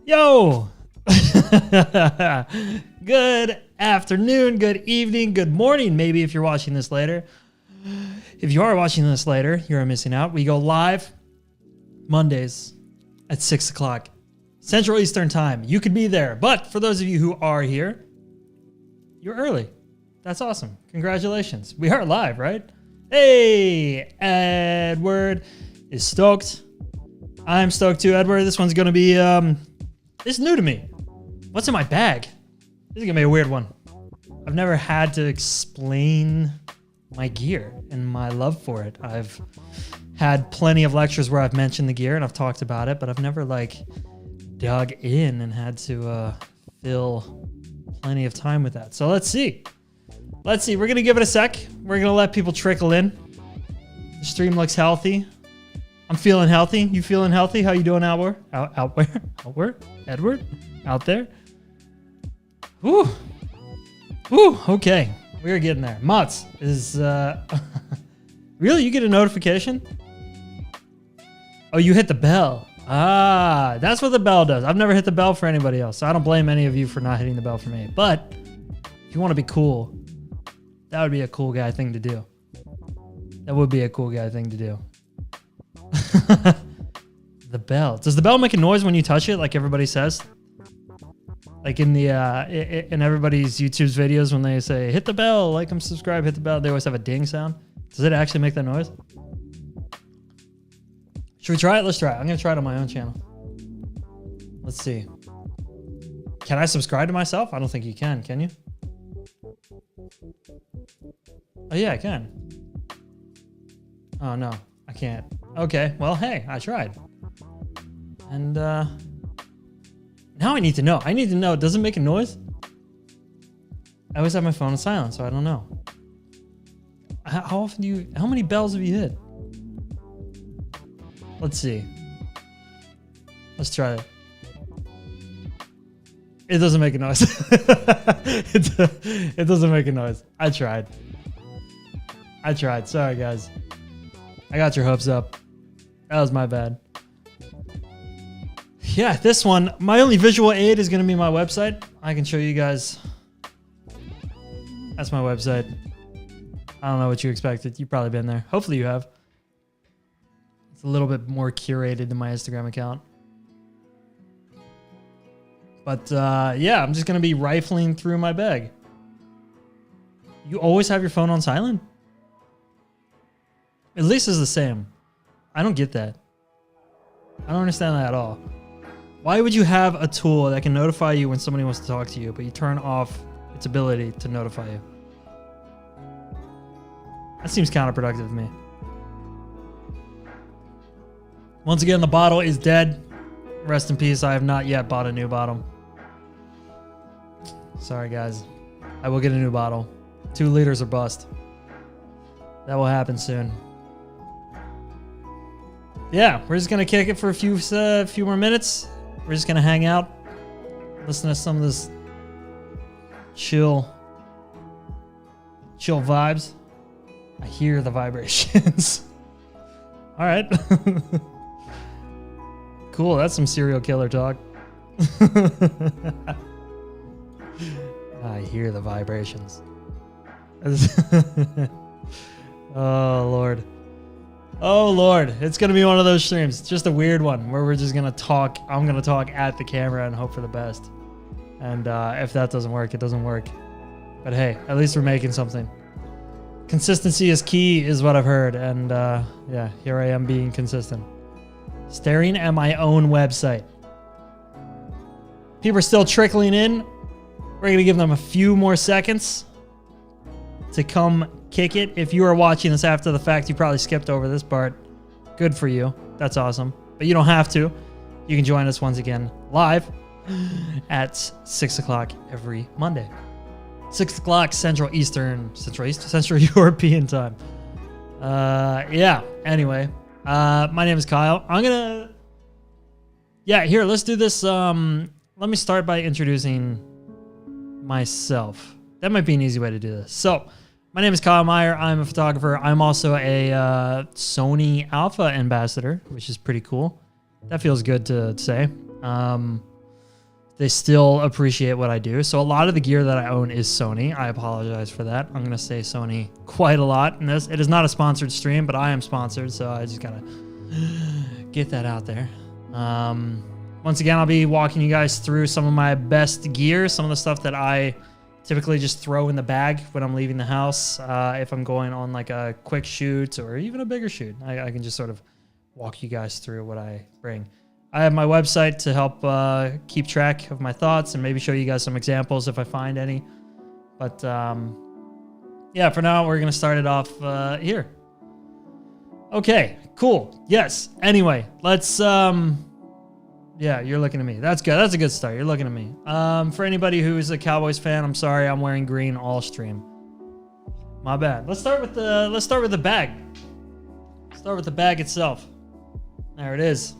Yo! Good afternoon, good evening, good morning, maybe if you're watching this later. If you are watching this later, you're missing out. We go live Mondays at 6 o'clock Central Eastern Time. You could be there, but for those of you who are here, you're early. That's awesome. Congratulations. We are live, right? Hey, Edward is stoked. I'm stoked too, Edward. This one's going to be, it's new to me. What's in my bag? This is going to be a weird one. I've never had to explain my gear and my love for it. I've had plenty of lectures where I've mentioned the gear and I've talked about it, but I've never like dug in and had to fill plenty of time with that. So let's see. Let's see. We're going to give it a sec. We're going to let people trickle in. The stream looks healthy. I'm feeling healthy. You feeling healthy? How you doing out where? Out where? Out where? Edward? Out there? Whew. Whew. Okay. We're getting there. Mutz is, really? You get a notification? Oh, you hit the bell. Ah, that's what the bell does. I've never hit the bell for anybody else, so I don't blame any of you for not hitting the bell for me. But if you want to be cool, that would be a cool guy thing to do. That would be a cool guy thing to do. The bell. Does the bell make a noise when you touch it, like everybody says? Like in the in everybody's YouTube's videos when they say hit the bell, like and subscribe, hit the bell, they always have a ding sound. Does it actually make that noise? Should we try it? Let's try it. I'm gonna try it on my own channel. Let's see. Can I subscribe to myself? I don't think you can you? Oh yeah, I can. Oh no, I can't. Okay, well, hey, I tried. And now I need to know. I need to know, does it make a noise? I always have my phone on silent, so I don't know. How often do you, how many bells have you hit? Let's see. Let's try it. It doesn't make a noise. It doesn't make a noise. I tried. Sorry, guys. I got your hopes up. That was my bad. Yeah, this one, my only visual aid is going to be my website. I can show you guys. That's my website. I don't know what you expected. You've probably been there. Hopefully you have. It's a little bit more curated than my Instagram account. But yeah, I'm just going to be rifling through my bag. You always have your phone on silent? At least it's the same. I don't get that. I don't understand that at all. Why would you have a tool that can notify you when somebody wants to talk to you, but you turn off its ability to notify you? That seems counterproductive to me. Once again, the bottle is dead. Rest in peace. I have not yet bought a new bottle. Sorry, guys. I will get a new bottle. 2 liters or bust. That will happen soon. Yeah, we're just gonna kick it for a few more minutes. We're just gonna hang out, listen to some of this chill vibes. I hear the vibrations. All right. Cool, that's some serial killer talk. I hear the vibrations. Oh, Lord. Oh, Lord. It's going to be one of those streams. It's just a weird one where we're just going to talk. I'm going to talk at the camera and hope for the best. And if that doesn't work, it doesn't work. But hey, at least we're making something. Consistency is key is what I've heard. And yeah, here I am being consistent. Staring at my own website. People are still trickling in. We're going to give them a few more seconds to come kick it. If you are watching this after the fact, you probably skipped over this part. Good for you. That's awesome. But you don't have to. You can join us once again live at 6 o'clock every Monday. 6 o'clock Central European time. Yeah. Anyway, my name is Kyle. I'm gonna. Yeah, here. Let's do this. Let me start by introducing myself. That might be an easy way to do this. So, my name is Kyle Meyer. I'm a photographer. I'm also a Sony Alpha ambassador, which is pretty cool. That feels good to say. they still appreciate what I do. So a lot of the gear that I own is Sony. I apologize for that. I'm going to say Sony quite a lot in this. It is not a sponsored stream, but I am sponsored, so I just got to get that out there. Once again, I'll be walking you guys through some of my best gear, some of the stuff that I typically just throw in the bag when I'm leaving the house. If I'm going on like a quick shoot or even a bigger shoot, I can just sort of walk you guys through what I bring. I have my website to help keep track of my thoughts and maybe show you guys some examples if I find any. But yeah, for now, we're going to start it off here. Okay, cool. Yes. Anyway, let's... yeah, you're looking at me. That's good. That's a good start. You're looking at me. For anybody who is a Cowboys fan, I'm sorry. I'm wearing green all stream. My bad. Let's start with the bag. Start with the bag itself. There it is.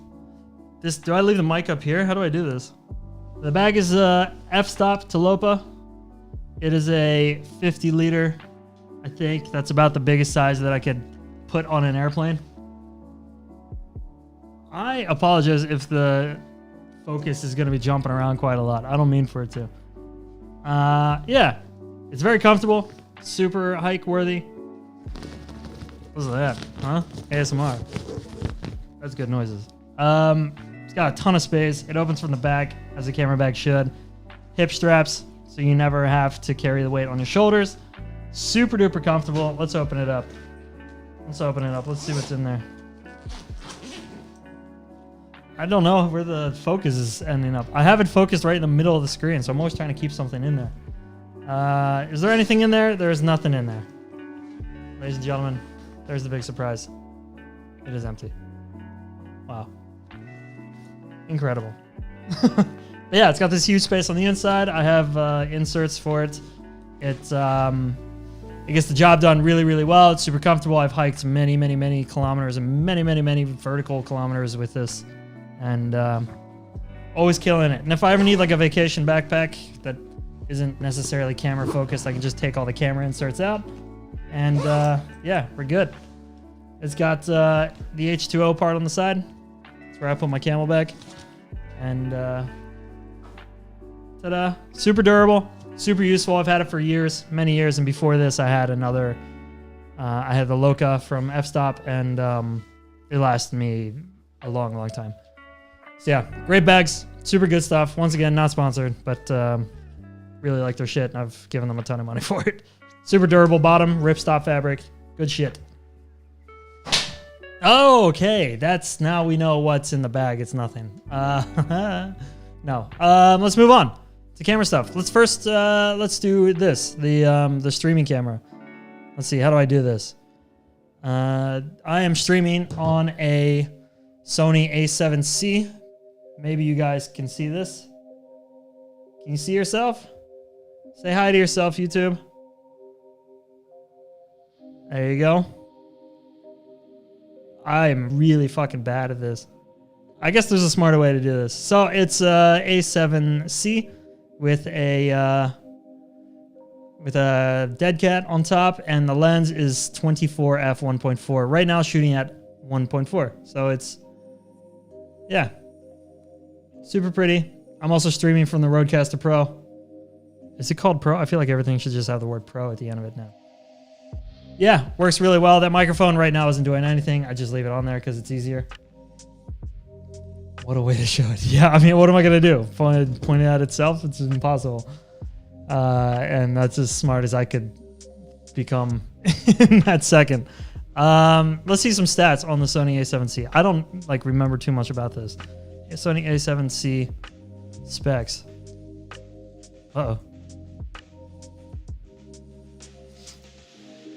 Do I leave the mic up here? How do I do this? The bag is f-stop Talopa. It is a 50 liter. I think that's about the biggest size that I could put on an airplane. I apologize if the focus is going to be jumping around quite a lot. I don't mean for it to. Yeah, it's very comfortable, super hike worthy. What's that? Huh? ASMR. That's good noises. It's got a ton of space. It opens from the back, as a camera bag should. Hip straps, so you never have to carry the weight on your shoulders. Super duper comfortable. Let's open it up. Let's open it up. Let's see what's in there. I don't know where the focus is ending up. I have it focused right in the middle of the screen, so I'm always trying to keep something in there. Is there anything in there? There's nothing in there. Ladies and gentlemen, there's the big surprise. It is empty. Wow. Incredible. But yeah, it's got this huge space on the inside. I have inserts for it. It gets the job done really, really well. It's super comfortable. I've hiked many, many, many kilometers and many, many, many vertical kilometers with this. And always killing it. And if I ever need like a vacation backpack that isn't necessarily camera focused, I can just take all the camera inserts out. And yeah, we're good. It's got the H2O part on the side. That's where I put my Camelback. And ta-da. Super durable, super useful. I've had it for years, many years. And before this, I had another, I had the Loka from f-stop, and it lasted me a long, long time. So yeah, great bags, super good stuff. Once again, not sponsored, but really like their shit, and I've given them a ton of money for it. Super durable bottom, ripstop fabric, good shit. Oh, okay, that's, now we know what's in the bag. It's nothing. No. Let's move on to camera stuff. Let's first let's do this, the streaming camera. Let's see, how do I do this? I am streaming on a Sony A7C. Maybe you guys can see this. Can you see yourself? Say hi to yourself, YouTube. There you go. I'm really fucking bad at this. I guess there's a smarter way to do this. So it's A7C with a dead cat on top, and the lens is 24 f1.4. Right now shooting at 1.4. So it's, yeah, super pretty. I'm also streaming from the Rodecaster Pro. Is it called Pro? I feel like everything should just have the word Pro at the end of it now. Yeah, works really well. That microphone right now isn't doing anything. I just leave it on there because it's easier. What a way to show it. Yeah, I mean, what am I going to do? Point it at itself? It's impossible. And that's as smart as I could become in that second. Let's see some stats on the Sony A7C. I don't like remember too much about this. Sony A7C specs. Uh-oh.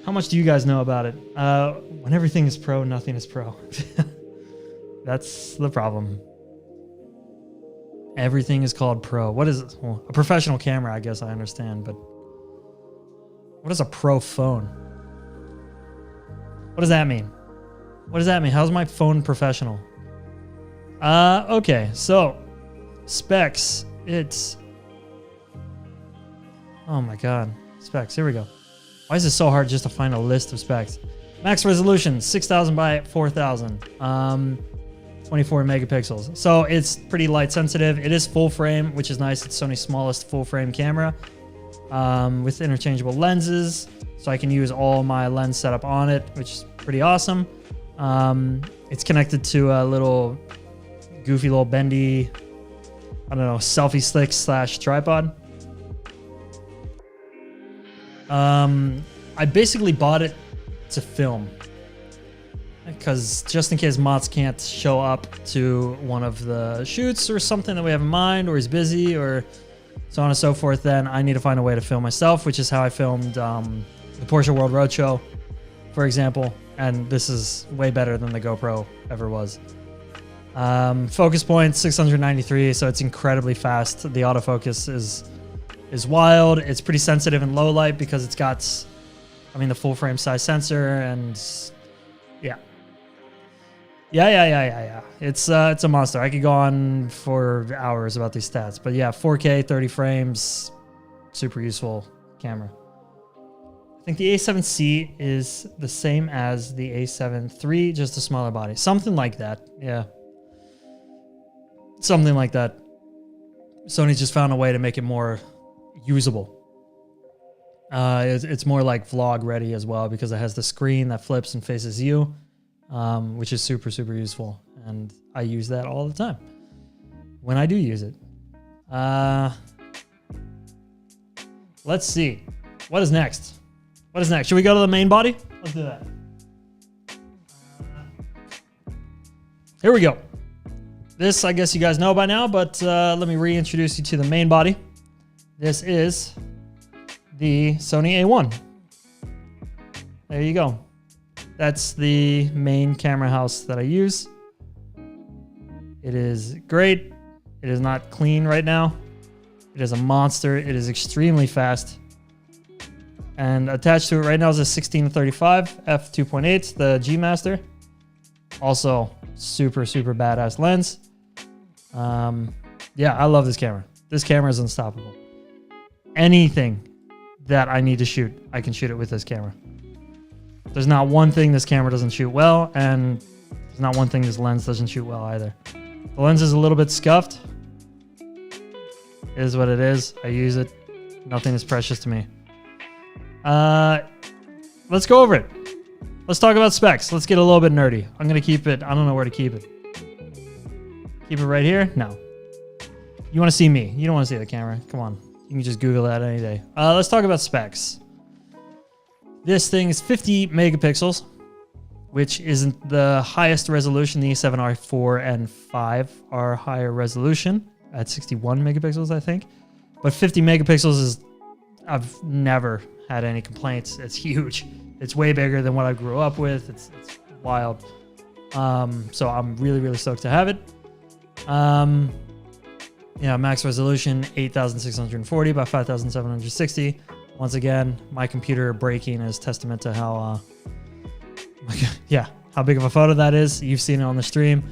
How much do you guys know about it? When everything is pro, nothing is pro. That's the problem. Everything is called pro. What is it? Well, a professional camera, I guess I understand, but what is a pro phone? What does that mean? What does that mean? How's my phone professional? Okay, so specs. It's, oh my god, specs. Here we go. Why is it so hard just to find a list of specs? Max resolution, 6,000 by 4,000. 24 megapixels. So it's pretty light sensitive. It is full frame, which is nice. It's Sony's smallest full frame camera with interchangeable lenses. So I can use all my lens setup on it, which is pretty awesome. It's connected to a little goofy little bendy, I don't know, selfie stick / tripod. I basically bought it to film because just in case Mats can't show up to one of the shoots or something that we have in mind, or he's busy or so on and so forth, then I need to find a way to film myself, which is how I filmed the Porsche World Roadshow, for example. And this is way better than the GoPro ever was. Focus point 693, so it's incredibly fast. The autofocus is wild. It's pretty sensitive in low light because it's got, I mean, the full frame size sensor, and yeah. It's a monster. I could go on for hours about these stats, but yeah, 4K, 30 frames, super useful camera. I think the A7C is the same as the A7 III, just a smaller body. Something like that, yeah. Something like that. Sony's just found a way to make it more usable. It's more like vlog ready as well because it has the screen that flips and faces you, which is super, super useful. And I use that all the time when I do use it. Let's see. What is next? What is next? Should we go to the main body? Let's do that. Here we go. This, I guess you guys know by now, but let me reintroduce you to the main body. This is the Sony A1. There you go. That's the main camera house that I use. It is great. It is not clean right now. It is a monster. It is extremely fast. And attached to it right now is a 16-35 f2.8, the G Master. Also, super, super badass lens. Yeah, I love this camera. This camera is unstoppable. Anything that I need to shoot, I can shoot it with this camera. There's not one thing this camera doesn't shoot well, and there's not one thing this lens doesn't shoot well either. The lens is a little bit scuffed. It is what it is. I use it. Nothing is precious to me. Let's go over it. Let's talk about specs. Let's get a little bit nerdy. I'm going to keep it. I don't know where to keep it. Keep it right here? No. You want to see me. You don't want to see the camera. Come on. You can just Google that any day. Let's talk about specs. This thing is 50 megapixels, which isn't the highest resolution. The A7R 4 and 5 are higher resolution at 61 megapixels, I think. But 50 megapixels is, I've never had any complaints. It's huge. It's way bigger than what I grew up with. It's wild. So I'm really, really stoked to have it. Yeah, max resolution 8640 by 5760. Once again, my computer breaking is testament to how yeah, how big of a photo that is. You've seen it on the stream.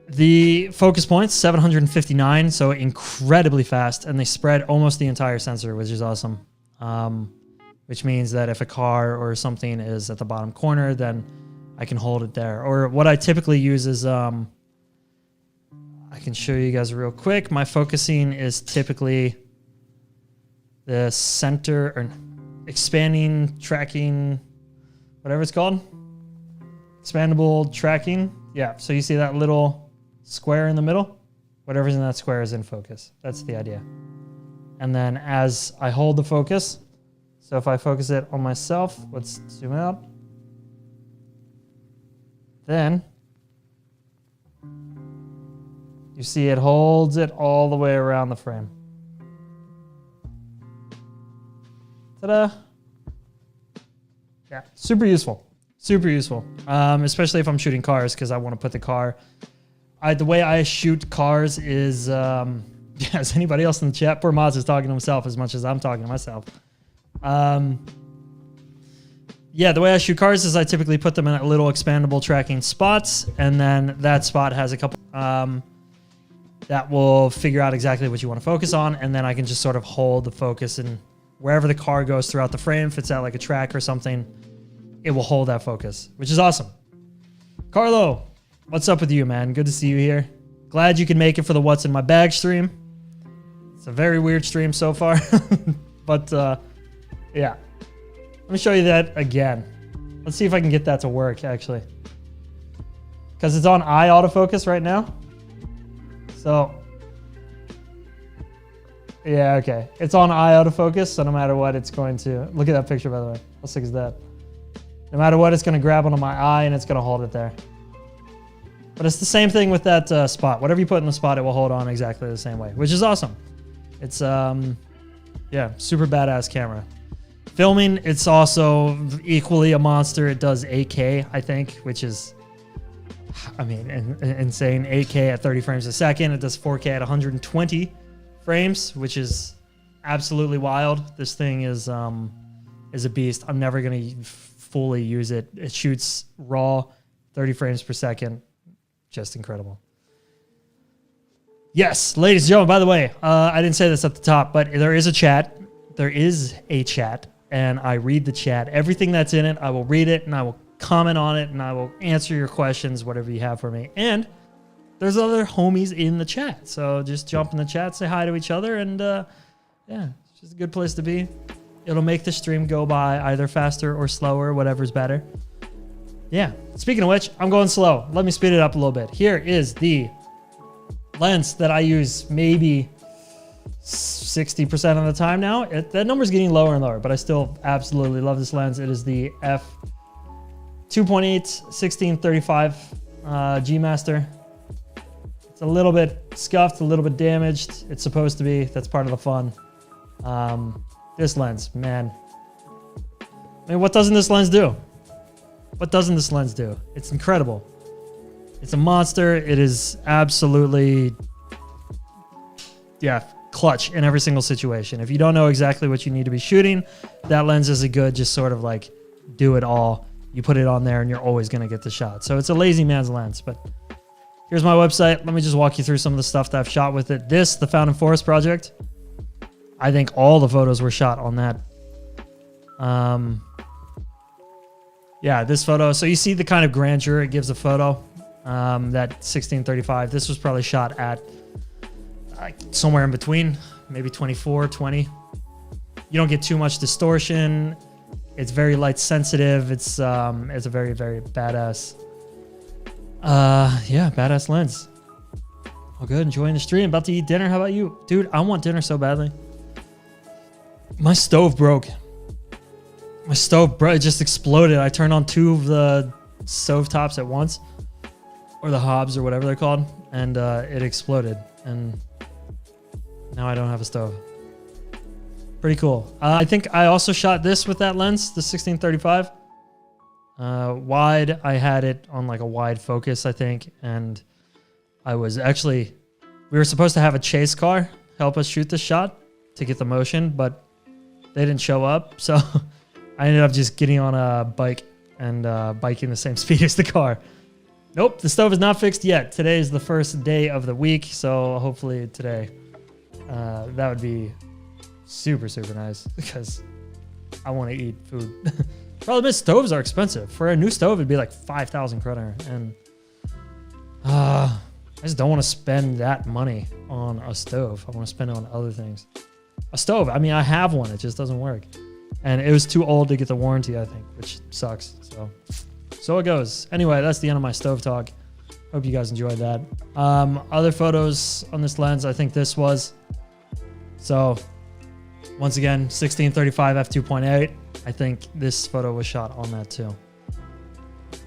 The focus points 759, so incredibly fast, and they spread almost the entire sensor, which is awesome. Which means that if a car or something is at the bottom corner, then I can hold it there. Or what I typically use is I can show you guys real quick. My focusing is typically the center or expanding tracking, whatever it's called. Expandable tracking. Yeah, so you see that little square in the middle? Whatever's in that square is in focus. That's the idea. And then as I hold the focus, so if I focus it on myself, let's zoom out. Then you see it holds it all the way around the frame. Ta-da! Yeah, super useful. Super useful. Especially if I'm shooting cars, because I want to put the car... the way I shoot cars is... yeah, is anybody else in the chat? Poor Moz is talking to himself as much as I'm talking to myself. Yeah, the way I shoot cars is I typically put them in little expandable tracking spots, and then that spot has a couple... that will figure out exactly what you want to focus on, and then I can just sort of hold the focus, and wherever the car goes throughout the frame, if it's at like a track or something, it will hold that focus, which is awesome. Carlo, what's up with you, man? Good to see you here. Glad you can make it for the What's in My Bag stream. It's a very weird stream so far. But, yeah. Let me show you that again. Let's see if I can get that to work, actually. Because it's on eye autofocus right now. So, yeah, okay. It's on eye autofocus, so no matter what, it's going to... Look at that picture, by the way. How sick is that? No matter what, it's going to grab onto my eye, and it's going to hold it there. But it's the same thing with that spot. Whatever you put in the spot, it will hold on exactly the same way, which is awesome. It's, yeah, super badass camera. Filming, it's also equally a monster. It does 8K, I think, which is, I mean, insane. 8K at 30 frames a second. It does 4K at 120 frames, which is absolutely wild. This thing is a beast. I'm never going to fully use it. It shoots raw 30 frames per second. Just incredible. Yes, ladies and gentlemen, by the way, I didn't say this at the top, but there is a chat. There is a chat, and I read the chat. Everything that's in it, I will read it, and I will comment on it, and I will answer your questions, whatever you have for me. And there's other homies in the chat, so just jump in the chat, say hi to each other, and yeah, it's just a good place to be. It'll make the stream go by either faster or slower, whatever's better. Yeah, speaking of which, I'm going slow. Let me speed it up a little bit. Here is the lens that I use maybe 60% of the time now. That number's getting lower and lower, but I still absolutely love this lens. It is the f2.8 1635 G Master. It's a little bit scuffed, a little bit damaged. It's supposed to be. That's part of the fun. This lens, man. I mean, what doesn't this lens do? What doesn't this lens do? It's incredible. It's a monster. It is absolutely, yeah, clutch in every single situation. If you don't know exactly what you need to be shooting, that lens is a good, just sort of like do it all. You put it on there and you're always going to get the shot. So it's a lazy man's lens, but here's my website. Let me just walk you through some of the stuff that I've shot with it. This, the Found in Forest project, I think all the photos were shot on that. Yeah, this photo. So you see the kind of grandeur it gives a photo. That 1635. This was probably shot at somewhere in between, maybe 24, 20. You don't get too much distortion. It's very light sensitive. It's a very, very badass. Yeah, badass lens. All good. Enjoying the stream. About to eat dinner. How about you, dude? I want dinner so badly. My stove broke. My stove, bro, it just exploded. I turned on 2 of the stove tops at once, or the hobs or whatever they're called, and it exploded. And now I don't have a stove. Pretty cool. I think I also shot this with that lens, the 1635. Wide, I had it on like a wide focus, I think. And I was actually, we were supposed to have a chase car help us shoot this shot to get the motion, but they didn't show up. So I ended up just getting on a bike and biking the same speed as the car. Nope, the stove is not fixed yet. Today is the first day of the week, so hopefully today. That would be super, super nice because I want to eat food. Problem is, stoves are expensive. For a new stove, it'd be like 5,000 kroner, and I just don't want to spend that money on a stove. I want to spend it on other things. A stove, I mean, I have one. It just doesn't work. And it was too old to get the warranty, I think, which sucks. So it goes. Anyway, that's the end of my stove talk. Hope you guys enjoyed that. Other photos on this lens, I think this was. So once again, 1635 f2.8. I think this photo was shot on that too.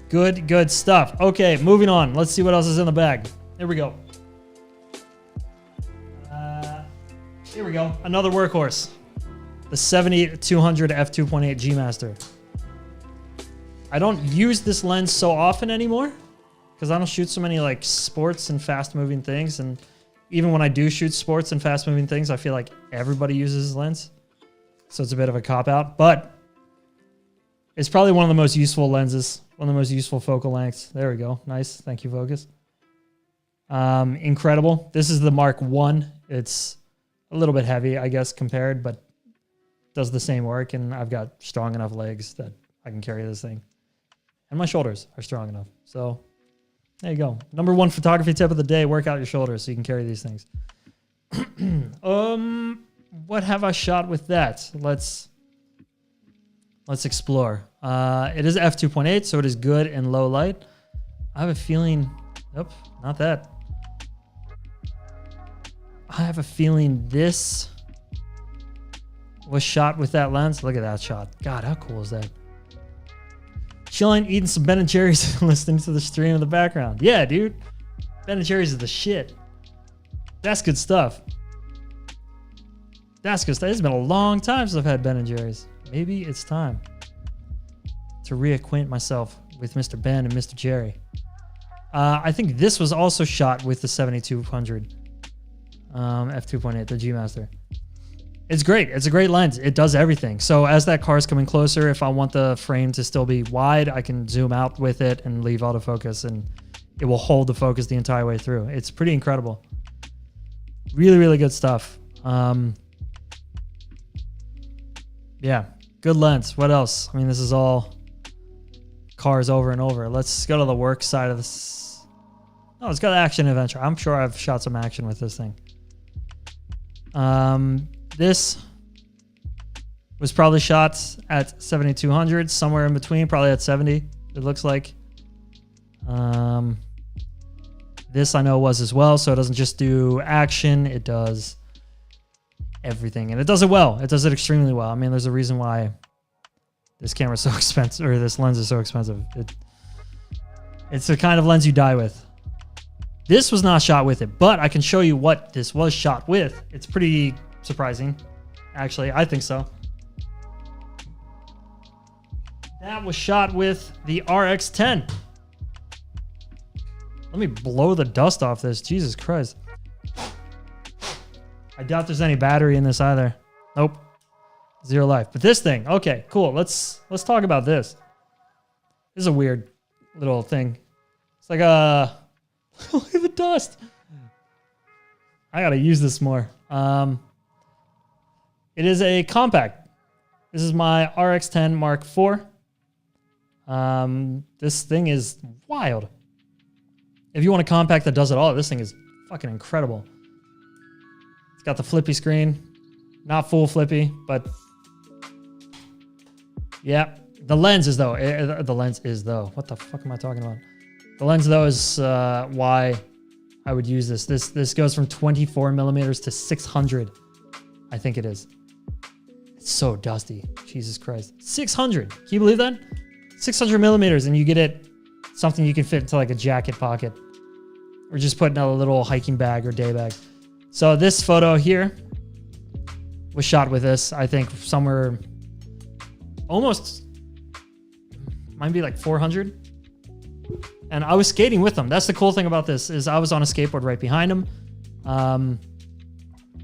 Good stuff. Okay, moving on. Let's see what else is in the bag. Here we go. Here we go. Another workhorse. The 70-200 f2.8 G Master. I don't use this lens so often anymore because I don't shoot so many like sports and fast moving things. And even when I do shoot sports and fast moving things, I feel like everybody uses this lens. So it's a bit of a cop out, but it's probably one of the most useful lenses, one of the most useful focal lengths. There we go. Nice. Thank you, focus. Incredible. This is the Mark 1. It's a little bit heavy, I guess, compared, but does the same work. And I've got strong enough legs that I can carry this thing. And my shoulders are strong enough. So There you go. Number one photography tip of the day: work out your shoulders so you can carry these things. What have I shot with that? Let's explore. It is f2.8, so it is good in low light. I have a feeling. Nope, not that. I have a feeling this was shot with that lens. Look at that shot. God, how cool is that? Chilling, eating some Ben & Jerry's, listening to the stream in the background. Yeah, dude. Ben & Jerry's is the shit. That's good stuff. That's good stuff. It's been a long time since I've had Ben & Jerry's. Maybe it's time to reacquaint myself with Mr. Ben and Mr. Jerry. I think this was also shot with the 7200 f2.8, the G Master. It's great. It's a great lens. It does everything. So as that car is coming closer, if I want the frame to still be wide, I can zoom out with it and leave autofocus, and it will hold the focus the entire way through. It's pretty incredible. Really, really good stuff. Yeah, good lens. What else? I mean, this is all cars over and over. Let's go to the work side of this. Oh, it's got action adventure. I'm sure I've shot some action with this thing. This was probably shot at 7200, somewhere in between, probably at 70, it looks like. This I know was as well, so it doesn't just do action, it does everything. And it does it well. It does it extremely well. I mean, there's a reason why this camera is so expensive, or this lens is so expensive. It's the kind of lens you die with. This was not shot with it, but I can show you what this was shot with. It's pretty surprising, actually. I think so. That was shot with the RX10. Let me blow the dust off this. Jesus Christ. I doubt there's any battery in this either. Nope. Zero life. But this thing, okay, cool. Let's talk about this. This is a weird little thing. It's like a look at the dust. I gotta use this more. It is a compact. This is my RX10 Mark IV. This thing is wild. If you want a compact that does it all, this thing is fucking incredible. It's got the flippy screen. Not full flippy, but yeah. The lens is though. What the fuck am I talking about? The lens though is why I would use this. This goes from 24 millimeters to 600. I think it is. It's so dusty. Jesus Christ. 600. Can you believe that? 600 millimeters, and you get it something you can fit into like a jacket pocket, or just put in a little hiking bag or day bag. So this photo here was shot with this. I think somewhere almost might be like 400. And I was skating with them. That's the cool thing about this, is I was on a skateboard right behind him.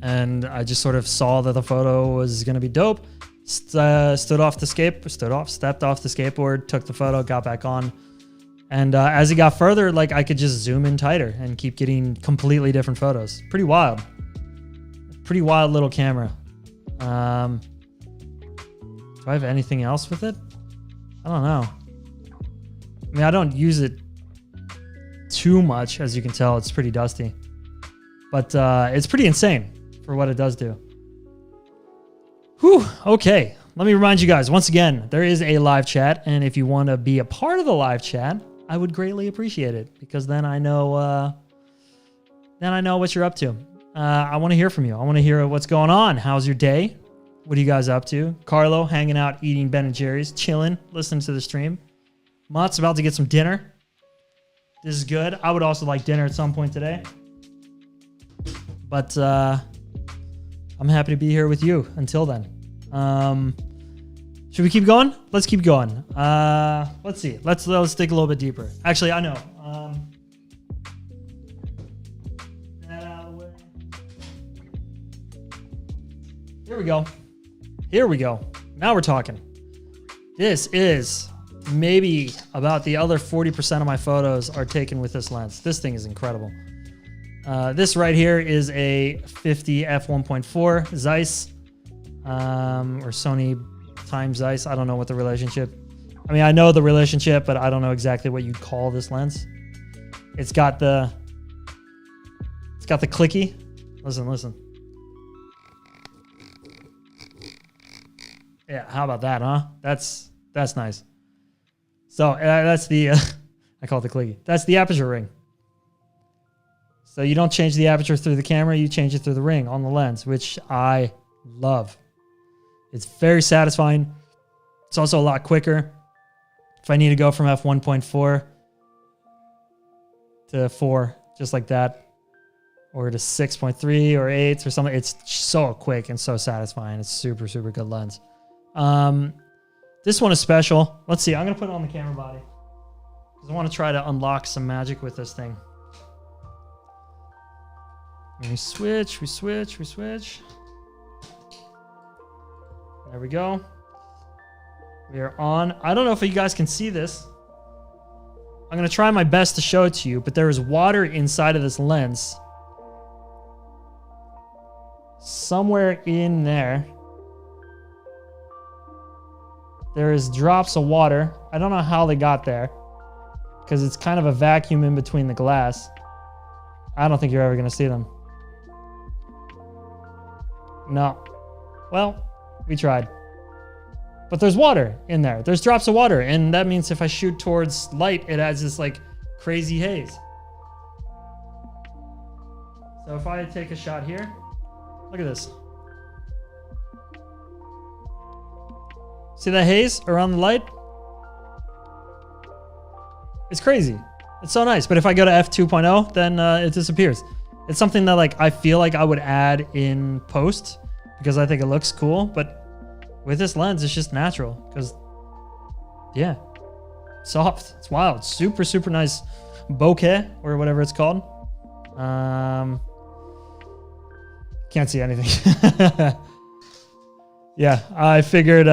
And I just sort of saw that the photo was going to be dope. Stepped off the skateboard, took the photo, got back on. And as he got further, like I could just zoom in tighter and keep getting completely different photos. Pretty wild. Pretty wild little camera. Do I have anything else with it? I don't know. I mean, I don't use it too much. As you can tell, it's pretty dusty. But it's pretty insane for what it does do. Whew, okay. Let me remind you guys, once again, there is a live chat. And if you want to be a part of the live chat, I would greatly appreciate it. Because then I know what you're up to. I want to hear from you. I want to hear what's going on. How's your day? What are you guys up to? Carlo hanging out, eating Ben & Jerry's, chilling, listening to the stream. Mott's about to get some dinner. This is good. I would also like dinner at some point today. But I'm happy to be here with you until then. Should we keep going? Let's keep going. Let's see. Let's dig a little bit deeper. Actually, I know. That out of the way. Here we go. Here we go. Now we're talking. This is maybe about the other 40% of my photos are taken with this lens. This thing is incredible. This right here is a 50 f1.4 Zeiss, or Sony times Zeiss. I don't know what the relationship. I mean, I know the relationship, but I don't know exactly what you'd call this lens. It's got the clicky. Listen. Yeah, how about that, huh? That's nice. So that's the I call it the clicky. That's the aperture ring. So you don't change the aperture through the camera, you change it through the ring on the lens, which I love. It's very satisfying. It's also a lot quicker. If I need to go from f1.4 to 4, just like that, or to 6.3 or 8 or something, it's so quick and so satisfying. It's super, super good lens. This one is special. Let's see. I'm going to put it on the camera body because I want to try to unlock some magic with this thing. And we switch. There we go. We are on. I don't know if you guys can see this. I'm going to try my best to show it to you, but there is water inside of this lens. Somewhere in there, there is drops of water. I don't know how they got there because it's kind of a vacuum in between the glass. I don't think you're ever going to see them. No. Well, we tried. But there's water in there. There's drops of water. And that means if I shoot towards light, it adds this like crazy haze. So if I take a shot here, look at this. See that haze around the light? It's crazy. It's so nice. But if I go to f2.0, then it disappears. It's something that like I feel like I would add in post because I think it looks cool. But with this lens, it's just natural because, yeah, soft. It's wild. It's super, super nice bokeh or whatever it's called. Can't see anything. Yeah, I figured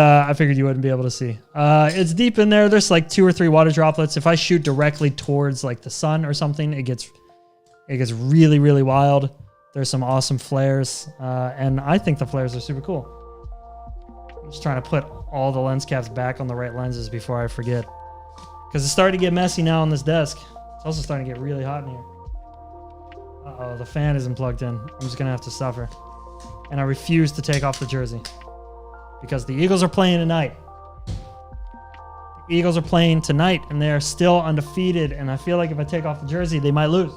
you wouldn't be able to see. It's deep in there. There's like 2 or 3 water droplets. If I shoot directly towards like the sun or something, it gets really, really wild. There's some awesome flares, and I think the flares are super cool. I'm just trying to put all the lens caps back on the right lenses before I forget. Because it's starting to get messy now on this desk. It's also starting to get really hot in here. Uh-oh, the fan isn't plugged in. I'm just going to have to suffer. And I refuse to take off the jersey. Because the Eagles are playing tonight. The Eagles are playing tonight, and they are still undefeated. And I feel like if I take off the jersey, they might lose.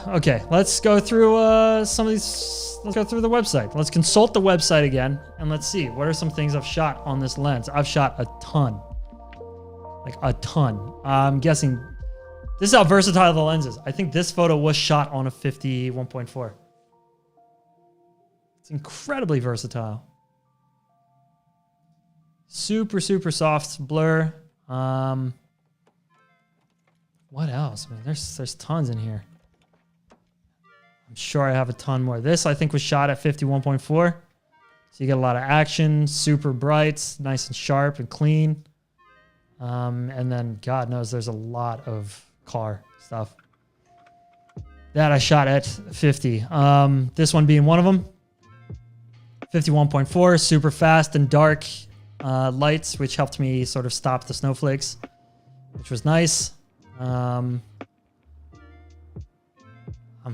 Okay, let's go through some of these. Let's go through the website. Let's consult the website again, and let's see what are some things I've shot on this lens. I've shot a ton, like a ton. I'm guessing this is how versatile the lens is. I think this photo was shot on a 51.4. It's incredibly versatile. Super, super soft blur. What else? Man, there's tons in here. I'm sure I have a ton more. This, I think, was shot at 51.4. So you get a lot of action, super bright, nice and sharp and clean. And then, God knows, there's a lot of car stuff. That I shot at 50. This one being one of them. 51.4, super fast and dark lights, which helped me sort of stop the snowflakes, which was nice. I'm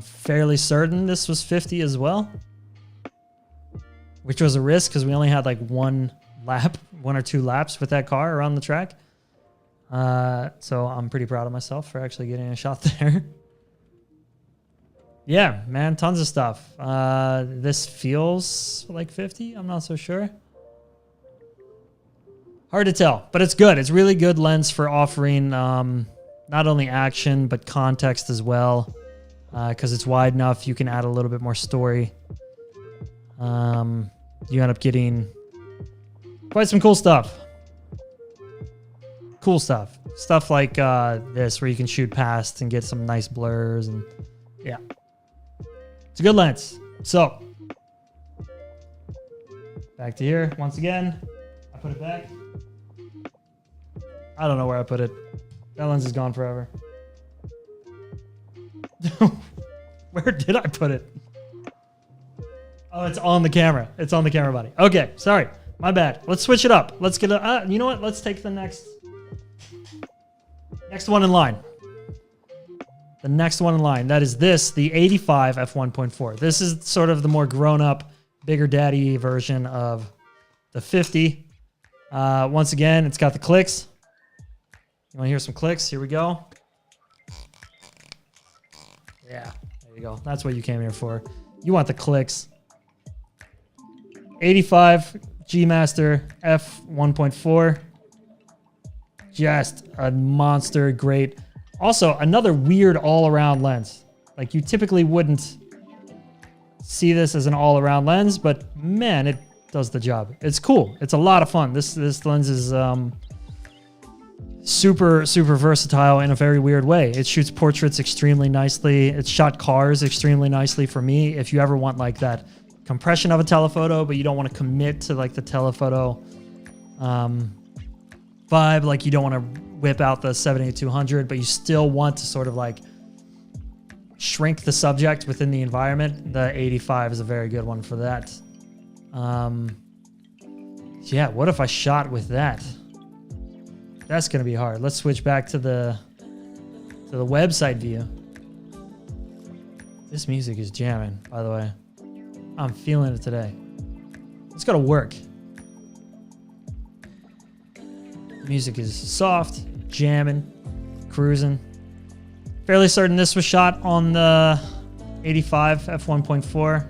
fairly certain this was 50 as well, which was a risk because we only had like one or two laps with that car around the track. So I'm pretty proud of myself for actually getting a shot there. Yeah, man, tons of stuff. This feels like 50. I'm not so sure. Hard to tell, but it's good. It's really good lens for offering not only action, but context as well. Because it's wide enough, you can add a little bit more story. You end up getting quite some cool stuff. Cool stuff. Stuff like this, where you can shoot past and get some nice blurs. And yeah, it's a good lens. So, back to here. Once again, I put it back. I don't know where I put it. That lens is gone forever. Where did I put it? Oh, it's on the camera. It's on the camera body. Okay, sorry. My bad. Let's switch it up. Let's get a... you know what? Let's take the next Next one in line. The next one in line. That is this, the 85 f1.4. This is sort of the more grown-up, bigger daddy version of the 50. Once again, it's got the clicks. You want to hear some clicks? Here we go. Yeah, there you go. That's what you came here for. You want the clicks. 85 G Master f1.4. Just a monster, great. Also, another weird all-around lens. Like, you typically wouldn't see this as an all-around lens, but man, it does the job. It's cool. It's a lot of fun. This lens is super versatile in a very weird way. It shoots portraits extremely nicely. It shot cars extremely nicely for me. If you ever want like that compression of a telephoto, but you don't want to commit to like the telephoto vibe, like you don't want to whip out the 7-8-200, but you still want to sort of like shrink the subject within the environment, the 85 is a very good one for that. Yeah, what if I shot with that? That's gonna be hard. Let's switch back to the website view. This music is jamming, by the way. I'm feeling it today. Let's go to work. Music is soft, jamming, cruising. Fairly certain this was shot on the 85 f1.4,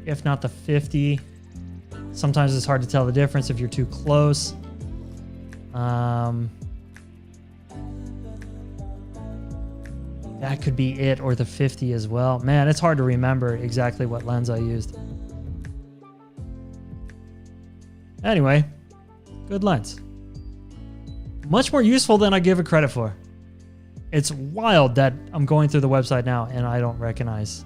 if not the 50. Sometimes it's hard to tell the difference if you're too close. That could be it, or the 50 as well. Man, it's hard to remember exactly what lens I used. Anyway, good lens. Much more useful than I give it credit for. It's wild that I'm going through the website now and I don't recognize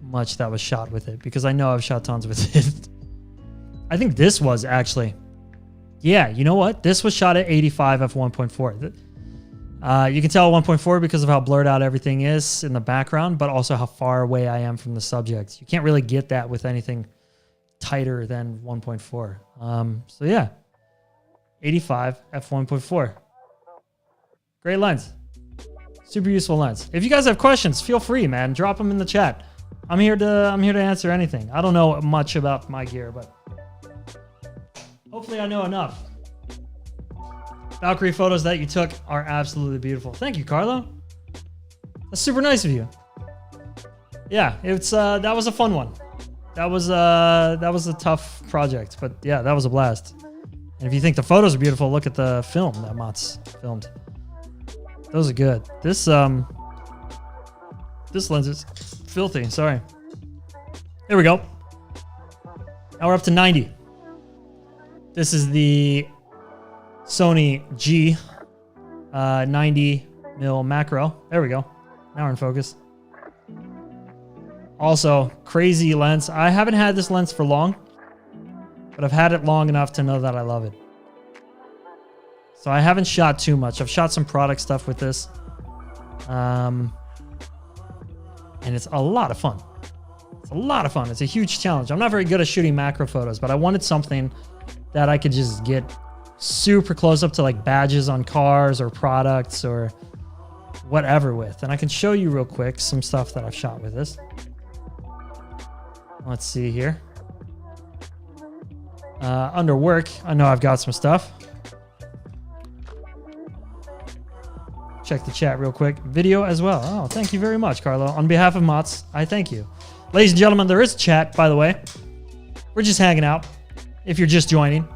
much that was shot with it, because I know I've shot tons with it. I think this was actually, yeah, you know what? This was shot at 85 f1.4. You can tell 1.4 because of how blurred out everything is in the background, but also how far away I am from the subject. You can't really get that with anything tighter than 1.4. So yeah, 85 f1.4. Great lens. Super useful lens. If you guys have questions, feel free, man. Drop them in the chat. I'm here to answer anything. I don't know much about my gear, but hopefully I know enough. Valkyrie photos that you took are absolutely beautiful. Thank you, Carlo. That's super nice of you. Yeah, it's that was a fun one. That was a tough project, but yeah, that was a blast. And if you think the photos are beautiful, look at the film that Mats filmed. Those are good. This lens is filthy. Sorry. There we go. Now we're up to 90. This is the Sony G 90mm macro. There we go. Now we're in focus. Also, crazy lens. I haven't had this lens for long, but I've had it long enough to know that I love it. So I haven't shot too much. I've shot some product stuff with this. And it's a lot of fun. It's a lot of fun. It's a huge challenge. I'm not very good at shooting macro photos, but I wanted something that I could just get super close up to, like badges on cars or products or whatever with. And I can show you real quick some stuff that I've shot with this. Let's see here. Under work, I know I've got some stuff. Check the chat real quick. Video as well. Oh, thank you very much, Carlo. On behalf of Mats, I thank you. Ladies and gentlemen, there is chat, by the way. We're just hanging out. If you're just joining.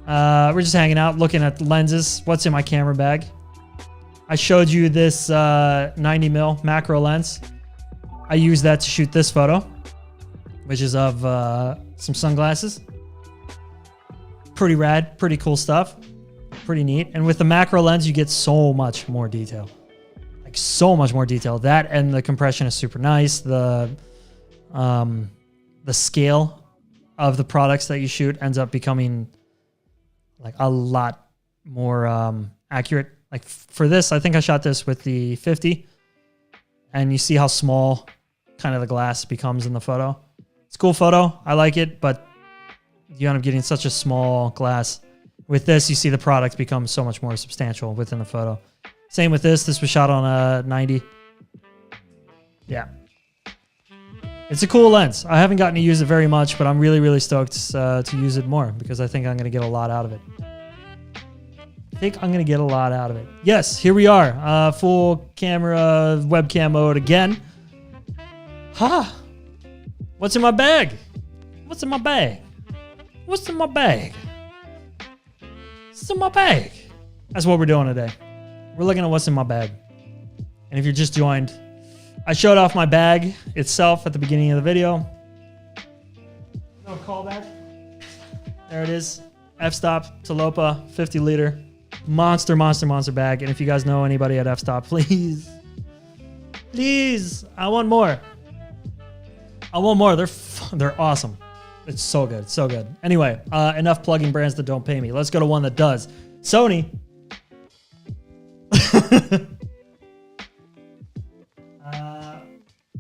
We're just hanging out, looking at lenses. What's in my camera bag? I showed you this 90mm macro lens. I used that to shoot this photo, which is of some sunglasses. Pretty rad, pretty cool stuff. Pretty neat. And with the macro lens, you get so much more detail. Like so much more detail. That and the compression is super nice. The scale of the products that you shoot ends up becoming like a lot more accurate. Like for this, I think I shot this with the 50, and you see how small kind of the glass becomes in the photo. It's a cool photo. I like it, but you end up getting such a small glass With this, you see the product become so much more substantial within the photo. Same with this. This was shot on a 90. Yeah. It's a cool lens. I haven't gotten to use it very much, but I'm really, really stoked to use it more because I think I'm going to get a lot out of it. Yes, here we are. Full camera, webcam mode again. Ha! What's in my bag? What's in my bag? What's in my bag? What's in my bag? That's what we're doing today. We're looking at what's in my bag. And if you're just joined, I showed off my bag itself at the beginning of the video. No callback. There it is. F-Stop Talopa 50 liter. Monster bag. And if you guys know anybody at F-Stop, please. Please. I want more. They're awesome. It's so good. So good. Anyway, enough plugging brands that don't pay me. Let's go to one that does. Sony.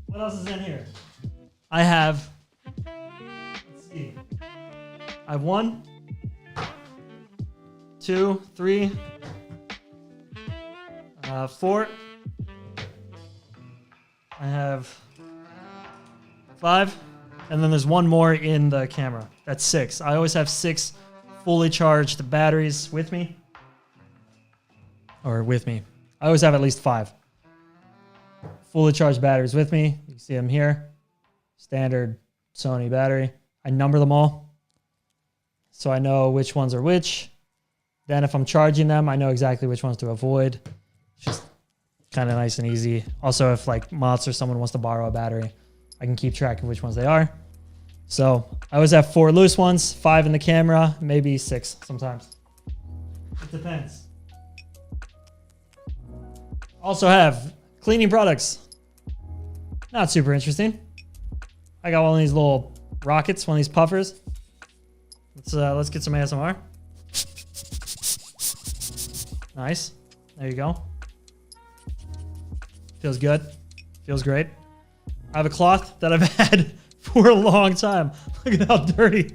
What else is in here? I have, let's see. I have 1, 2, 3, 4. I have 5. And then there's one more in the camera. That's 6. I always have 6 fully charged batteries with me. Or with me. I always have at least 5 fully charged batteries with me. You can see them here. Standard Sony battery. I number them all, so I know which ones are which. Then if I'm charging them, I know exactly which ones to avoid. It's just kind of nice and easy. Also, if like Mods or someone wants to borrow a battery, I can keep track of which ones they are. So I always have 4 loose ones, 5 in the camera, maybe 6 sometimes. It depends. Also have cleaning products. Not super interesting. I got one of these little rockets, one of these puffers. Let's get some ASMR. Nice. There you go. Feels good. Feels great. I have a cloth that I've had for a long time. Look at how dirty.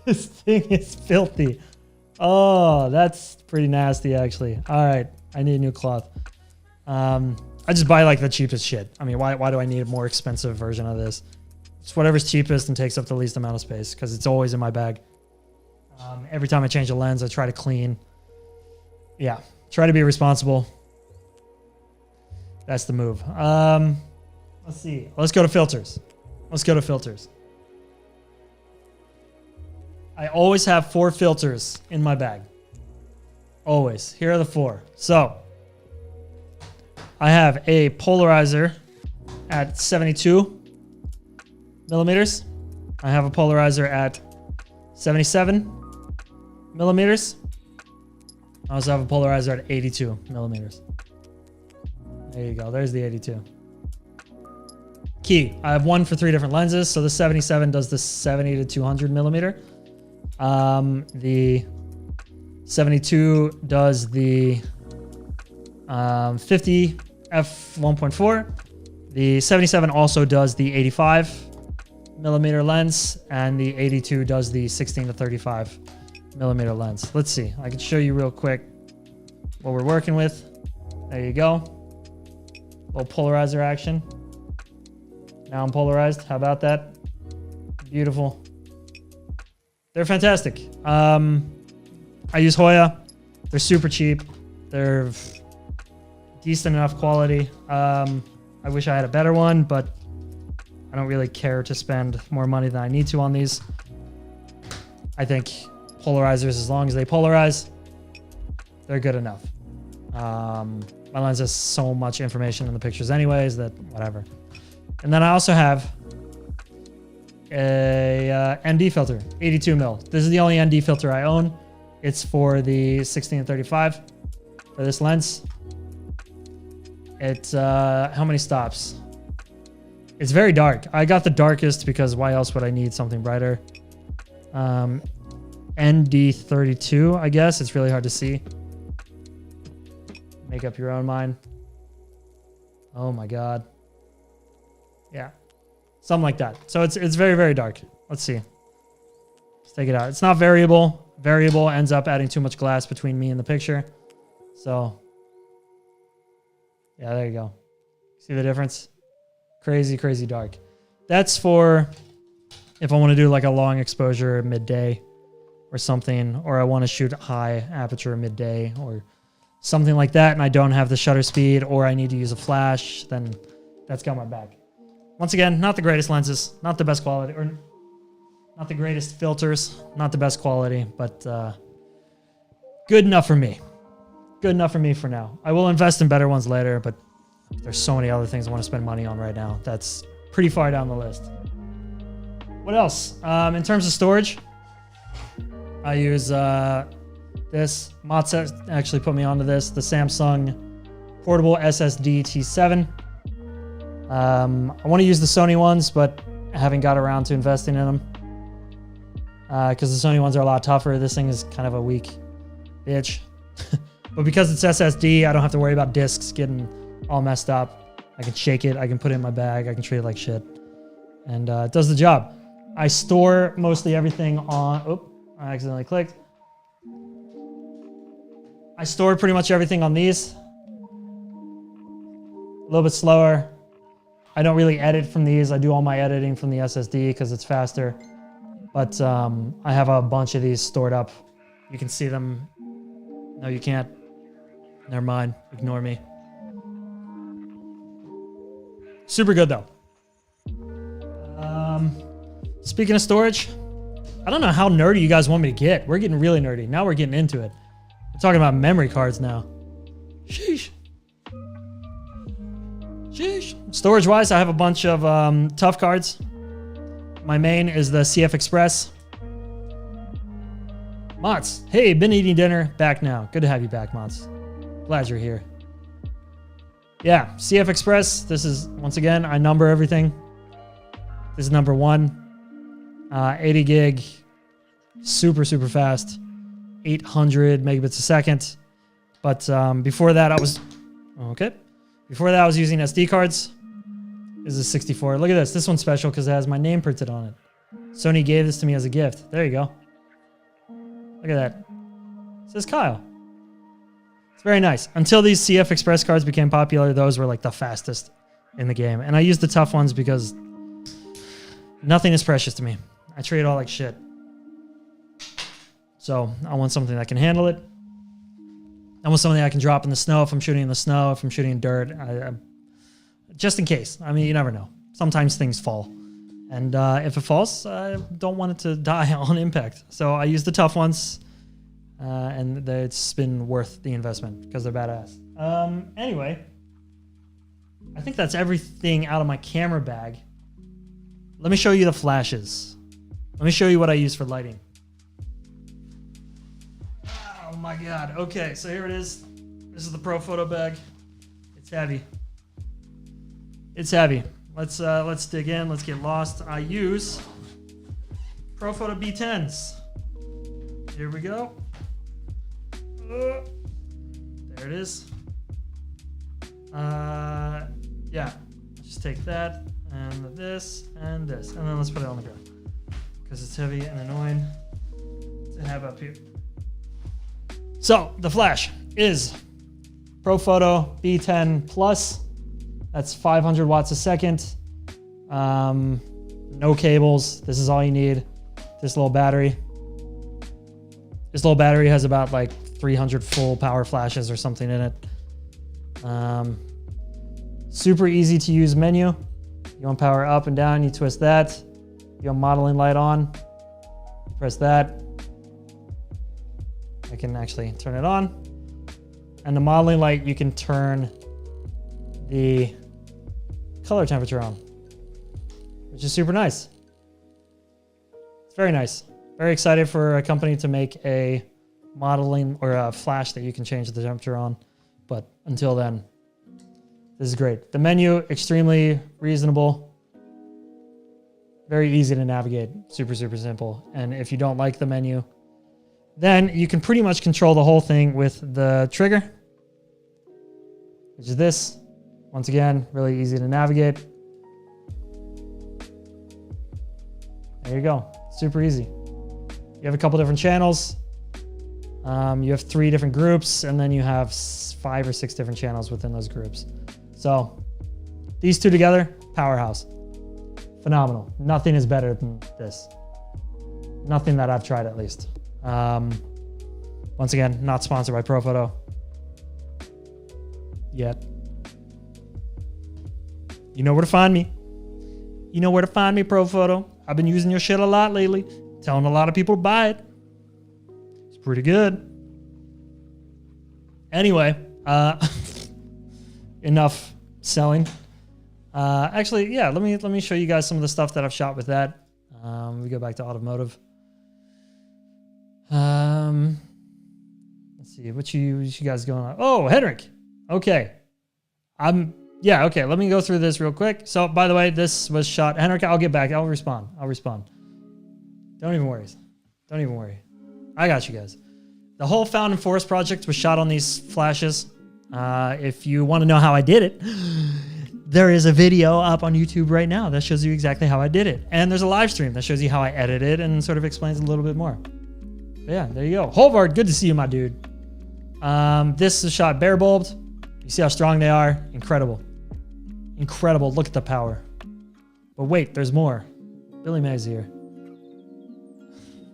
This thing is filthy. Oh, that's pretty nasty, actually. All right. I need a new cloth. I just buy like the cheapest shit. I mean, why do I need a more expensive version of this? It's whatever's cheapest and takes up the least amount of space because it's always in my bag. Every time I change a lens, I try to clean. Yeah, try to be responsible. That's the move. Let's see. Let's go to filters. I always have 4 filters in my bag. Always. Here are the 4. So I have a polarizer at 72 millimeters. I have a polarizer at 77 millimeters. I also have a polarizer at 82 millimeters. There you go. There's the 82. Key. I have one for 3 different lenses. So the 77 does the 70 to 200 millimeter. The 72 does the 50 f1.4. The 77 also does the 85 millimeter lens, and the 82 does the 16 to 35 millimeter lens. Let's see. I can show you real quick what we're working with. There you go. Little polarizer action. Now I'm polarized. How about that? Beautiful. They're fantastic. I use Hoya. They're super cheap. They're decent enough quality. I wish I had a better one, but I don't really care to spend more money than I need to on these. I think polarizers, as long as they polarize, they're good enough. My lens has so much information in the pictures anyways that whatever. And then I also have a ND filter, 82 mil. This is the only ND filter I own. It's for the 16 to 35 for this lens. It's how many stops? It's very dark. I got the darkest because why else would I need something brighter? ND32, I guess. It's really hard to see. Make up your own mind. Oh my God. Yeah. Something like that. So it's very, very dark. Let's see. Let's take it out. It's not variable. variable ends up adding too much glass between me and the picture. So yeah, there you go. See the difference? Crazy, crazy dark. That's for if I want to do like a long exposure midday or something, or I want to shoot high aperture midday or something like that, and I don't have the shutter speed, or I need to use a flash, then that's got my back. Once again, not the greatest lenses, not the best quality, or not the greatest filters, not the best quality, but good enough for me. Good enough for me for now. I will invest in better ones later, but there's so many other things I want to spend money on right now. That's pretty far down the list. What else? In terms of storage, I use this. Mats actually put me onto this, the Samsung portable SSD T7. I want to use the Sony ones, but I haven't got around to investing in them because the Sony ones are a lot tougher. This thing is kind of a weak bitch. But because it's SSD, I don't have to worry about discs getting all messed up. I can shake it. I can put it in my bag. I can treat it like shit. And it does the job. I store mostly everything on... Oh, I accidentally clicked. I store pretty much everything on these. A little bit slower. I don't really edit from these. I do all my editing from the SSD because it's faster. But I have a bunch of these stored up. You can see them. No, you can't. Never mind. Ignore me. Super good though. Speaking of storage, I don't know how nerdy you guys want me to get. We're getting really nerdy. Now we're getting into it. We're talking about memory cards now. Sheesh. Sheesh. Storage wise, I have a bunch of tough cards. My main is the CF Express. Mots, hey, been eating dinner. Back now. Good to have you back, Mots. Glad you're here. Yeah, CF Express. This is, once again, I number everything. This is number 1. 80 gig. Super, super fast. 800 megabits a second. But before that, I was... Okay. Before that, I was using SD cards. This is 64. Look at this. This one's special because it has my name printed on it. Sony gave this to me as a gift. There you go. Look at that. It says Kyle. It's very nice. Until these CF Express cards became popular, those were like the fastest in the game. And I use the tough ones because nothing is precious to me. I treat it all like shit. So I want something that can handle it. I want something I can drop in the snow if I'm shooting in the snow, if I'm shooting in dirt. Just in case. I mean, you never know. Sometimes things fall. And if it falls, I don't want it to die on impact. So I use the tough ones. And it's been worth the investment because they're badass. Anyway, I think that's everything out of my camera bag. Let me show you the flashes. Let me show you what I use for lighting. Oh my God. Okay, so here it is. This is the Pro Photo bag. It's heavy. It's heavy. Let's dig in. Let's get lost. I use Pro Photo B10s. Here we go. There it is. Yeah. Just take that and this, and then let's put it on the ground because it's heavy and annoying to have up here. So the flash is Pro Photo B10 Plus. That's 500 watts a second. No cables. This is all you need. This little battery. This little battery has about like 300 full power flashes or something in it. Super easy to use menu. You want power up and down, you twist that. You want modeling light on, you press that. I can actually turn it on. And the modeling light, you can turn the color temperature on, which is super nice. It's very nice. Very excited for a company to make a modeling or a flash that you can change the temperature on. But until then, this is great. The menu, extremely reasonable. Very easy to navigate. Super, super simple. And if you don't like the menu, then you can pretty much control the whole thing with the trigger, which is this. Once again, really easy to navigate. There you go. Super easy. You have a couple different channels. You have 3 different groups, and then you have 5 or 6 different channels within those groups. So these 2 together, powerhouse. Phenomenal. Nothing is better than this. Nothing that I've tried, at least. Once again, not sponsored by Profoto yet. You know where to find me. You know where to find me, Profoto. I've been using your shit a lot lately. Telling a lot of people to buy it. It's pretty good. Anyway, enough selling. Actually, yeah, let me show you guys some of the stuff that I've shot with that. We go back to automotive. Let's see what you guys going on. Oh, Henrik. Okay. Yeah, okay. Let me go through this real quick. So, by the way, this was shot. Henrik, I'll get back. I'll respond. Don't even worry. Don't even worry. I got you guys. The whole Found and Forest project was shot on these flashes. If you want to know how I did it, there is a video up on YouTube right now that shows you exactly how I did it. And there's a live stream that shows you how I edited and sort of explains a little bit more. But yeah, there you go. Hovard, good to see you, my dude. This is shot bare bulbed. You see how strong they are? Incredible. Incredible. Look at the power. But wait, there's more. Billy Mays here.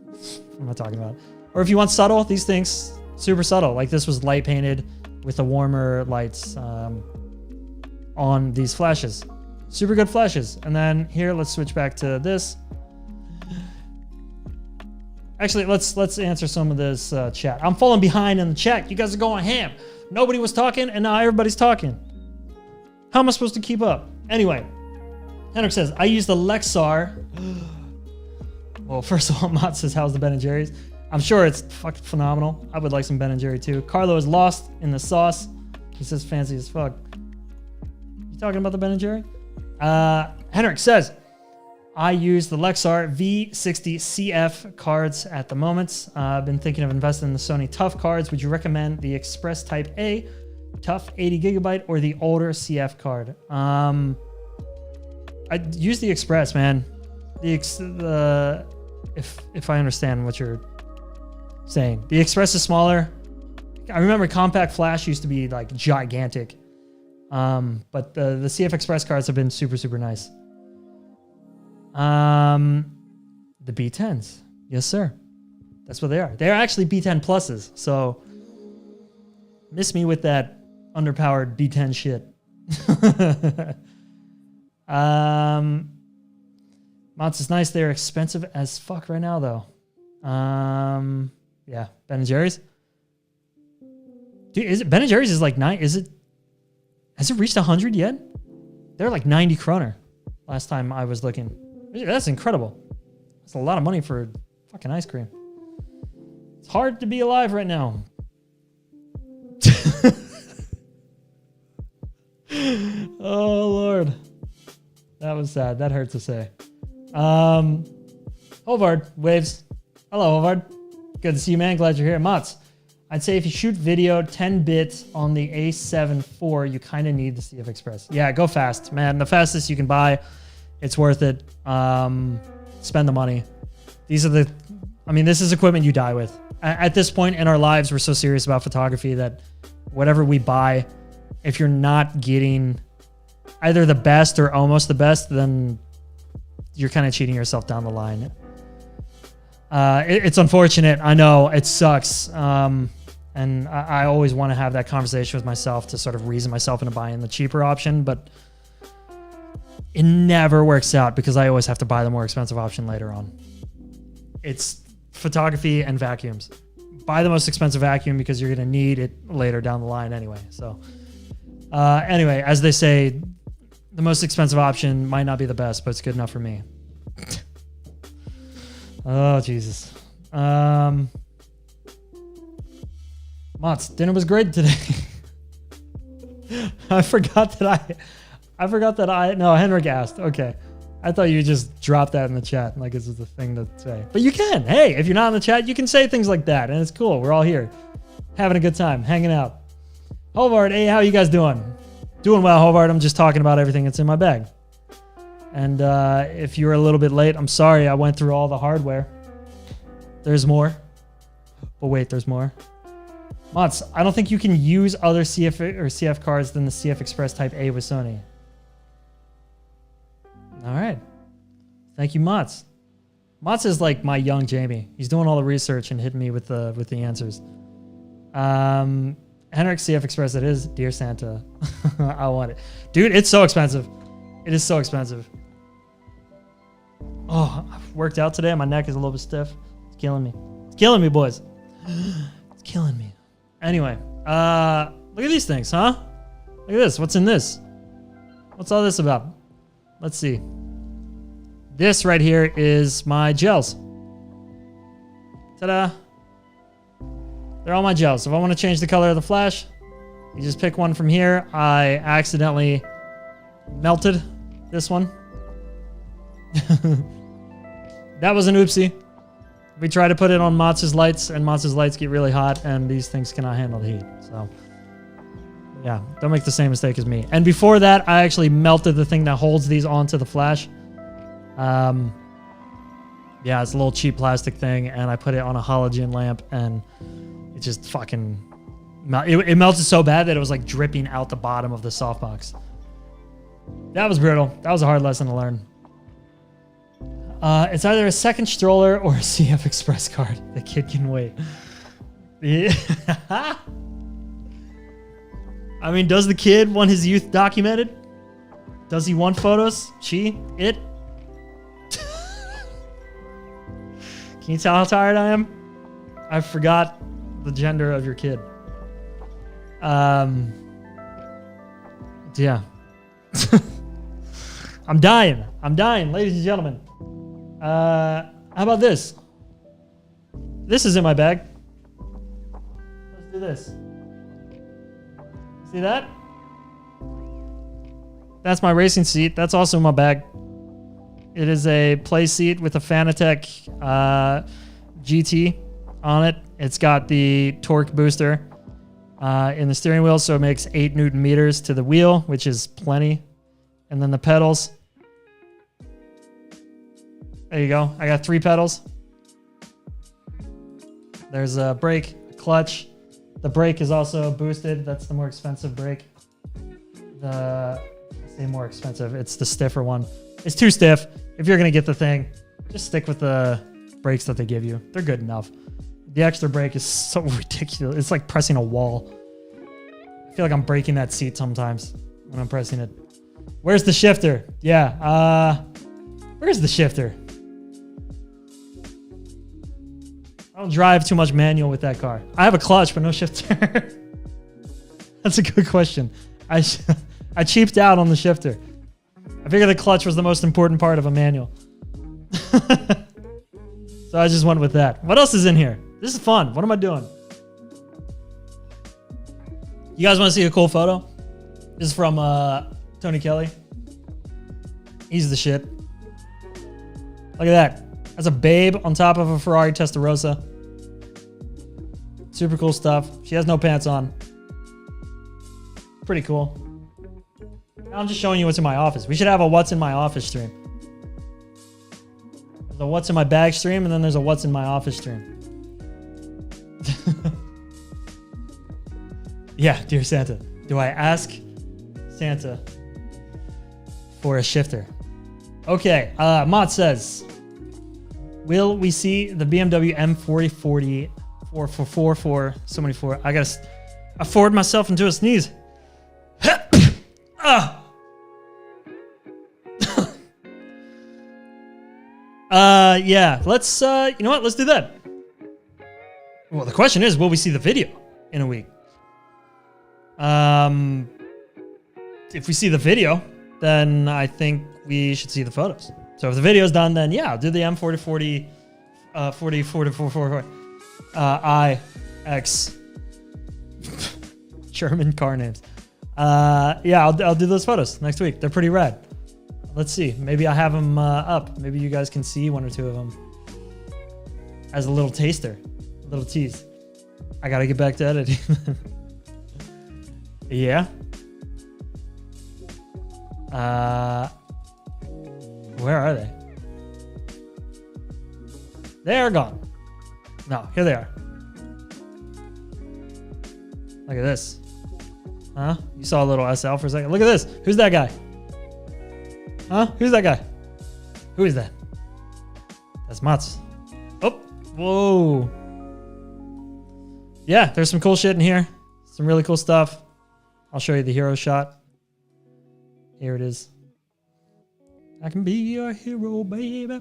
What am I talking about? Or if you want subtle, these things, super subtle. Like this was light painted with the warmer lights on these flashes. Super good flashes. And then here, let's switch back to this. Actually, let's answer some of this chat. I'm falling behind in the chat. You guys are going ham. Nobody was talking, and now everybody's talking. How am I supposed to keep up? Anyway, Henrik says, I use the Lexar. Well, first of all, Mott says, how's the Ben & Jerry's? I'm sure it's fucking phenomenal. I would like some Ben & Jerry too. Carlo is lost in the sauce. He says, fancy as fuck. You talking about the Ben & Jerry? Henrik says, I use the Lexar V60CF cards at the moment. I've been thinking of investing in the Sony Tough cards. Would you recommend the Express Type A, Tough 80 gigabyte, or the older CF card? I'd use the Express, man. If I understand what you're saying. The Express is smaller. I remember Compact Flash used to be like gigantic. But the CF Express cards have been super, super nice. The B10s. Yes, sir. That's what they are. They're actually B10 pluses. So miss me with that underpowered B10 shit. Mods is nice. They're expensive as fuck right now, though. Yeah, Ben & Jerry's. Dude, is it Ben & Jerry's is like 9? Has it reached 100 yet? They're like 90 kroner last time I was looking. That's incredible. That's a lot of money for fucking ice cream. It's hard to be alive right now. Oh, Lord. That was sad. That hurt to say. Hovard, waves. Hello, Hovard. Good to see you, man. Glad you're here. Motts, I'd say if you shoot video 10-bit on the A7 IV, you kind of need the CF Express. Yeah, go fast, man. The fastest you can buy. It's worth it. Spend the money. This is equipment you die with. At this point in our lives, we're so serious about photography that whatever we buy, if you're not getting either the best or almost the best, then you're kind of cheating yourself down the line. It's unfortunate. I know it sucks. And I always want to have that conversation with myself to sort of reason myself into buying the cheaper option, but it never works out because I always have to buy the more expensive option later on. It's photography and vacuums. Buy the most expensive vacuum because you're going to need it later down the line anyway. So anyway, as they say, the most expensive option might not be the best, but it's good enough for me. Oh, Jesus. Mott's dinner was great today. I forgot that no, Henrik asked. Okay. I thought you just dropped that in the chat like this is the thing to say. But you can. Hey, if you're not in the chat, you can say things like that. And it's cool. We're all here having a good time, hanging out. Hovard, hey, how you guys doing? Doing well, Hovard. I'm just talking about everything that's in my bag. And if you were a little bit late, I'm sorry. I went through all the hardware. There's more. But wait, there's more. Mods, I don't think you can use other CF or CF cards than the CF Express Type A with Sony. All right. Thank you, Mods. Mods is like my young Jamie. He's doing all the research and hitting me with the answers. Henrik CF Express, it is. Dear Santa. I want it. Dude, it's so expensive. It is so expensive. Oh, I've worked out today. My neck is a little bit stiff. It's killing me. It's killing me, boys. It's killing me. Anyway, look at these things, huh? Look at this. What's in this? What's all this about? Let's see. This right here is my gels. Ta-da. They're all my gels. If I want to change the color of the flash, you just pick one from here. I accidentally melted this one. That was an oopsie. We try to put it on Motz's lights, and Motz's lights get really hot, and these things cannot handle the heat. So, yeah, don't make the same mistake as me. And before that, I actually melted the thing that holds these onto the flash. Yeah, it's a little cheap plastic thing, and I put it on a halogen lamp, and it just fucking it melted so bad that it was like dripping out the bottom of the softbox. That was brutal. That was a hard lesson to learn. It's either a second stroller or a CF Express card. The kid can wait. Yeah. I mean, does the kid want his youth documented? Does he want photos? She? It? Can you tell how tired I am? I forgot the gender of your kid. Yeah. I'm dying. I'm dying, ladies and gentlemen. How about this? This is in my bag. Let's do this. See that? That's my racing seat. That's also in my bag. It is a play seat with a Fanatec GT on it. It's got the torque booster in the steering wheel, so it makes 8 Newton meters to the wheel, which is plenty. And then the pedals. There you go. I got 3 pedals. There's a brake, a clutch. The brake is also boosted. That's the more expensive brake. I say more expensive. It's the stiffer one. It's too stiff. If you're going to get the thing, just stick with the brakes that they give you. They're good enough. The extra brake is so ridiculous. It's like pressing a wall. I feel like I'm breaking that seat sometimes when I'm pressing it. Where's the shifter? Yeah. Where's the shifter? I don't drive too much manual with that car. I have a clutch, but no shifter. That's a good question. I cheaped out on the shifter. I figured the clutch was the most important part of a manual. So I just went with that. What else is in here? This is fun. What am I doing? You guys want to see a cool photo? This is from Tony Kelly. He's the shit. Look at that. That's a babe on top of a Ferrari Testarossa. Super cool stuff. She has no pants on. Pretty cool. I'm just showing you what's in my office. We should have a what's in my office stream. There's a what's in my bag stream, and then there's a what's in my office stream. Yeah, dear Santa. Do I ask Santa for a shifter? Okay, Mott says, will we see the BMW M4040 444 so many 4? I gotta afford myself into a sneeze. Yeah, let's, you know what? Let's do that. Well, the question is, will we see the video in a week? If we see the video, then I think we should see the photos. So if the video's done, then yeah, I'll do the M4040, 4044, IX German car names. Yeah, I'll do those photos next week. They're pretty rad. Let's see. Maybe I have them up. Maybe you guys can see 1 or 2 of them as a little taster, a little tease. I gotta get back to editing. Yeah. Where are they? They are gone. No, here they are. Look at this. Huh? You saw a little SL for a second. Look at this. Who's that guy? Huh? Who's that guy? Who is that? That's Mats. Oh, whoa. Yeah, there's some cool shit in here. Some really cool stuff. I'll show you the hero shot. Here it is. I can be your hero, baby.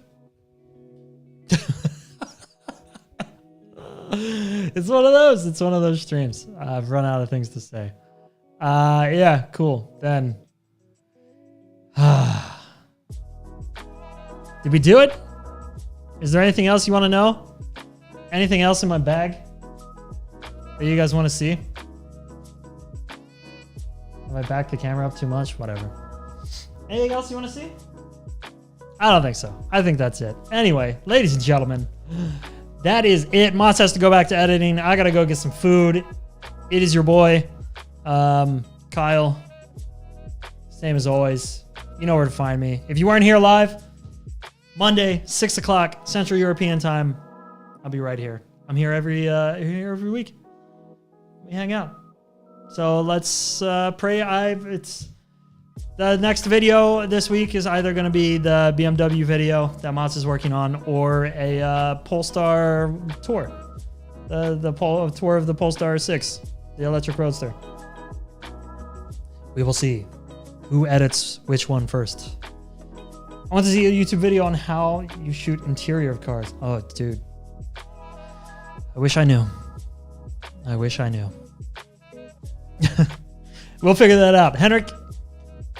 It's one of those. It's one of those streams. I've run out of things to say. Yeah, cool. Then. Did we do it? Is there anything else you want to know? Anything else in my bag that you guys want to see? Have I backed the camera up too much? Whatever. Anything else you want to see? I don't think so. I think that's it. Anyway, ladies and gentlemen, that is it. Moss has to go back to editing. I got to go get some food. It is your boy, Kyle. Same as always. You know where to find me. If you weren't here live, Monday, 6 o'clock Central European time, I'll be right here. I'm here every week. We hang out. So let's pray. It's the next video this week is either going to be the BMW video that Mats is working on, or a Polestar tour, the tour of the Polestar 6, the electric roadster. We will see who edits which one first. I want to see a YouTube video on how you shoot interior of cars. Oh, dude. I wish I knew. I wish I knew. We'll figure that out. Henrik,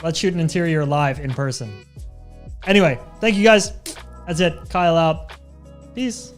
let's shoot an interior live in person. Anyway, thank you guys. That's it. Kyle out. Peace.